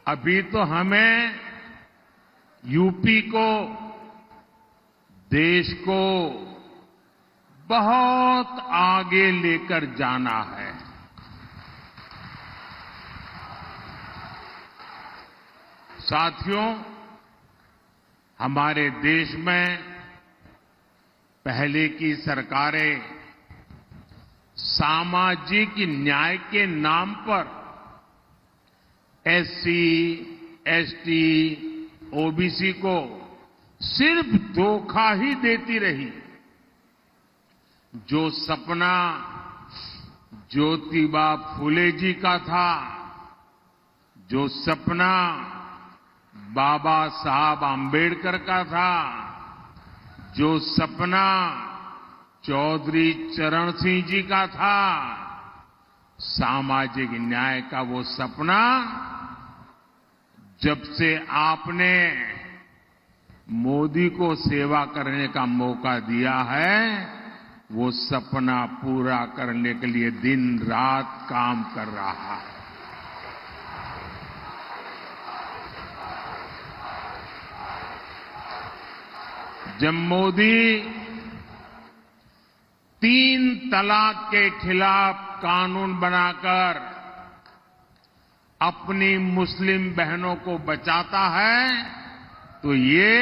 अभी तो हमें यूपी को, देश को बहुत आगे लेकर जाना है। साथियों, हमारे देश में पहले की सरकारें सामाजिक न्याय के नाम पर एससी, एसटी, ओबीसी को सिर्फ धोखा ही देती रही। जो सपना ज्योतिबा फुले जी का था, जो सपना बाबा साहब आंबेडकर का था, जो सपना चौधरी चरण सिंह जी का था, सामाजिक न्याय का वो सपना जब से आपने मोदी को सेवा करने का मौका दिया है, वो सपना पूरा करने के लिए दिन रात काम कर रहा है। जब मोदी 3 तलाक के खिलाफ कानून बनाकर अपनी मुस्लिम बहनों को बचाता है, तो ये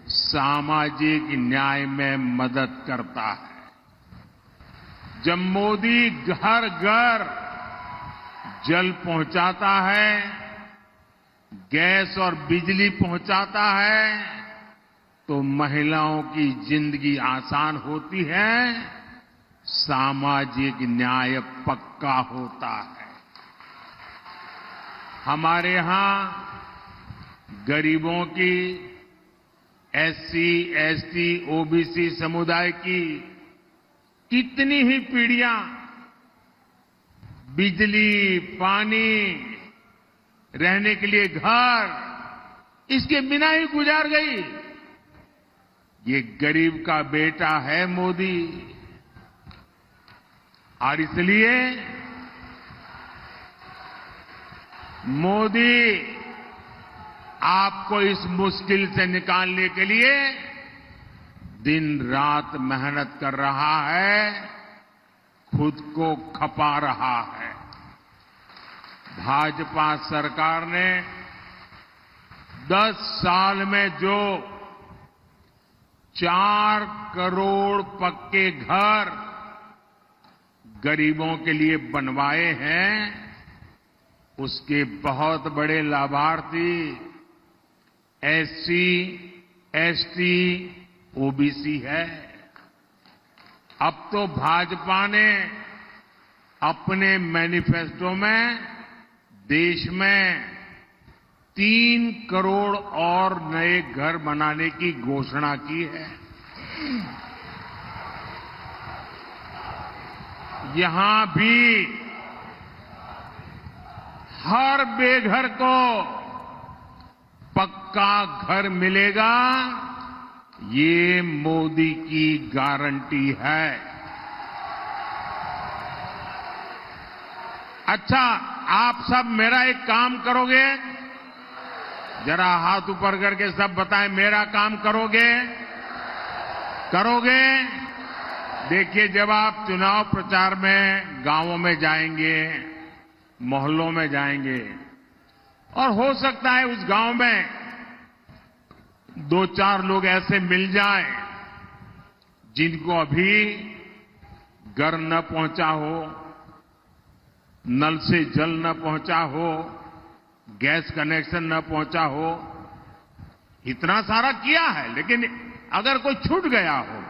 सामाजिक न्याय में मदद करता है। जब मोदी घर घर जल पहुंचाता है, गैस और बिजली पहुंचाता है, तो महिलाओं की जिंदगी आसान होती है, सामाजिक न्याय पक्का होता है। हमारे यहां गरीबों की, एससी, एसटी, ओबीसी समुदाय की कितनी ही पीढ़ियां बिजली, पानी, रहने के लिए घर, इसके बिना ही गुजार गई। ये गरीब का बेटा है मोदी, और इसलिए मोदी आपको इस मुश्किल से निकालने के लिए दिन रात मेहनत कर रहा है, खुद को खपा रहा है। भाजपा सरकार ने 10 साल में जो 4 करोड़ पक्के घर गरीबों के लिए बनवाए हैं, उसके बहुत बड़े लाभार्थी एससी, एसटी, ओबीसी है। अब तो भाजपा ने अपने मैनिफेस्टो में देश में 3 करोड़ और नए घर बनाने की घोषणा की है। यहां भी हर बेघर को पक्का घर मिलेगा, ये मोदी की गारंटी है। अच्छा, आप सब मेरा एक काम करोगे? जरा हाथ ऊपर करके सब बताएं, मेरा काम करोगे? करोगे? देखिए, जब आप चुनाव प्रचार में गांवों में जाएंगे, मोहल्लों में जाएंगे, और हो सकता है उस गांव में 2-4 लोग ऐसे मिल जाएं जिनको अभी घर न पहुंचा हो, नल से जल न पहुंचा हो, गैस कनेक्शन न पहुंचा हो। इतना सारा किया है, लेकिन अगर कोई छूट गया हो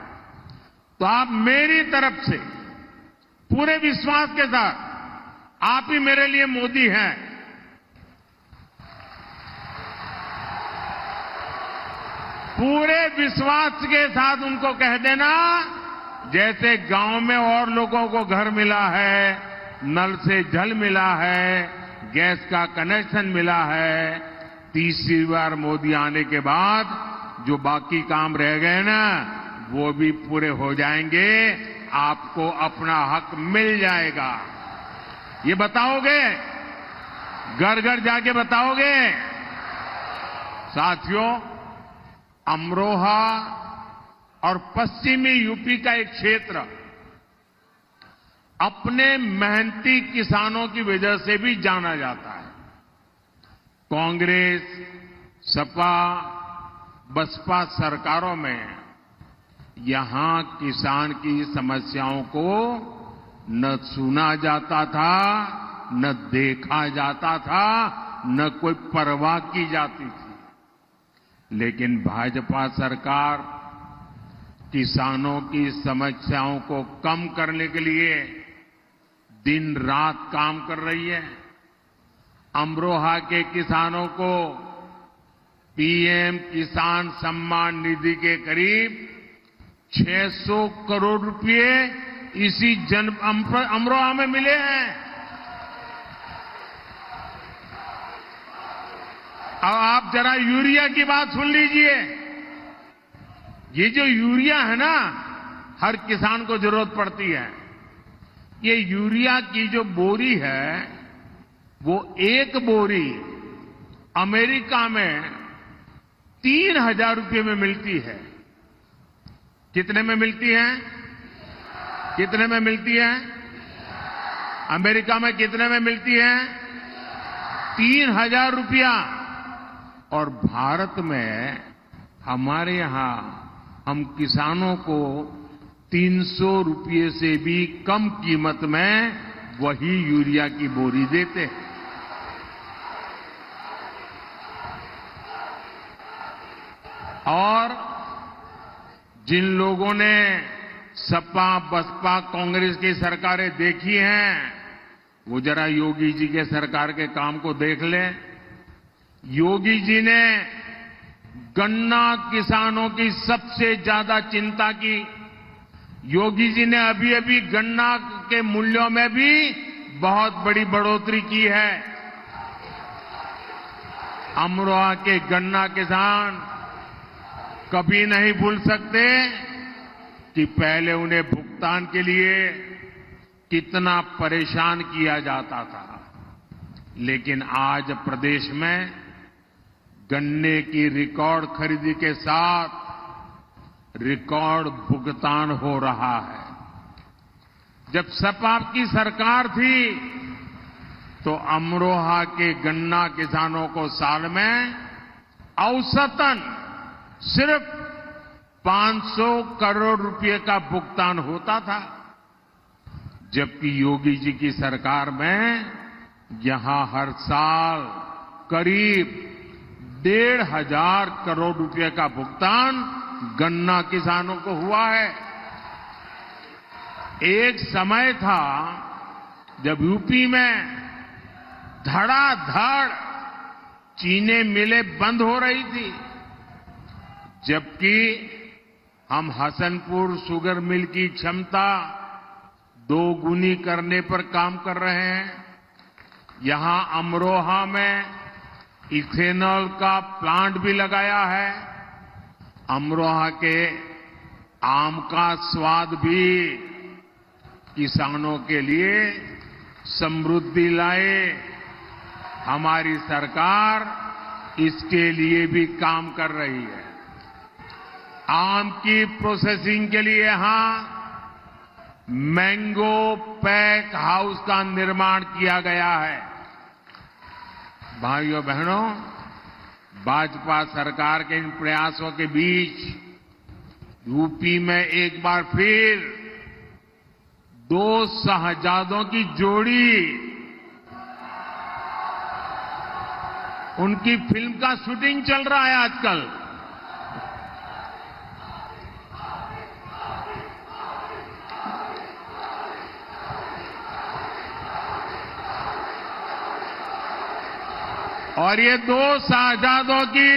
तो आप मेरी तरफ से पूरे विश्वास के साथ, आप ही मेरे लिए मोदी हैं, पूरे विश्वास के साथ उनको कह देना, जैसे गांव में और लोगों को घर मिला है, नल से जल मिला है, गैस का कनेक्शन मिला है, तीसरी बार मोदी आने के बाद जो बाकी काम रह गए ना, वो भी पूरे हो जाएंगे, आपको अपना हक मिल जाएगा। ये बताओगे? घर घर जाके बताओगे? साथियों, अमरोहा और पश्चिमी यूपी का एक क्षेत्र अपने मेहनती किसानों की वजह से भी जाना जाता है। कांग्रेस, सपा, बसपा सरकारों में यहां किसान की समस्याओं को न सुना जाता था, न देखा जाता था, न कोई परवाह की जाती थी। लेकिन भाजपा सरकार किसानों की समस्याओं को कम करने के लिए दिन रात काम कर रही है। अमरोहा के किसानों को पीएम किसान सम्मान निधि के करीब 600 करोड़ रुपए इसी अमरोहा में मिले हैं। अब आप जरा यूरिया की बात सुन लीजिए। ये जो यूरिया है ना, हर किसान को जरूरत पड़ती है। ये यूरिया की जो बोरी है, वो एक बोरी अमेरिका में 3,000 रुपये में मिलती है। कितने में मिलती है? कितने में मिलती है? अमेरिका में कितने में मिलती है? 3,000 रुपया। और भारत में हमारे यहां हम किसानों को 300 रुपये से भी कम कीमत में वही यूरिया की बोरी देते हैं। और जिन लोगों ने सपा, बसपा, कांग्रेस की सरकारें देखी हैं, वो जरा योगी जी के सरकार के काम को देख लें। योगी जी ने गन्ना किसानों की सबसे ज्यादा चिंता की। योगी जी ने अभी अभी गन्ना के मूल्यों में भी बहुत बड़ी बढ़ोतरी की है। अमरोहा के गन्ना किसान कभी नहीं भूल सकते कि पहले उन्हें भुगतान के लिए कितना परेशान किया जाता था। लेकिन आज प्रदेश में गन्ने की रिकॉर्ड खरीदी के साथ रिकॉर्ड भुगतान हो रहा है। जब सपा की सरकार थी तो अमरोहा के गन्ना किसानों को साल में औसतन सिर्फ 500 करोड़ रुपए का भुगतान होता था। जबकि योगी जी की सरकार में यहां हर साल करीब 1,500 करोड़ रुपए का भुगतान गन्ना किसानों को हुआ है। एक समय था जब यूपी में धड़ाधड़ चीनी मिलें बंद हो रही थी, जबकि हम हसनपुर शुगर मिल की क्षमता 2 गुनी करने पर काम कर रहे हैं। यहां अमरोहा में इथेनॉल का प्लांट भी लगाया है। अमरोहा के आम का स्वाद भी किसानों के लिए समृद्धि लाए। हमारी सरकार इसके लिए भी काम कर रही है। आम की प्रोसेसिंग के लिए यहां मैंगो पैक हाउस का निर्माण किया गया है। भाइयों बहनों, भाजपा सरकार के इन प्रयासों के बीच यूपी में एक बार फिर 2 शहजादों की जोड़ी, उनकी फिल्म का शूटिंग चल रहा है आजकल। और ये 2 शहजादों की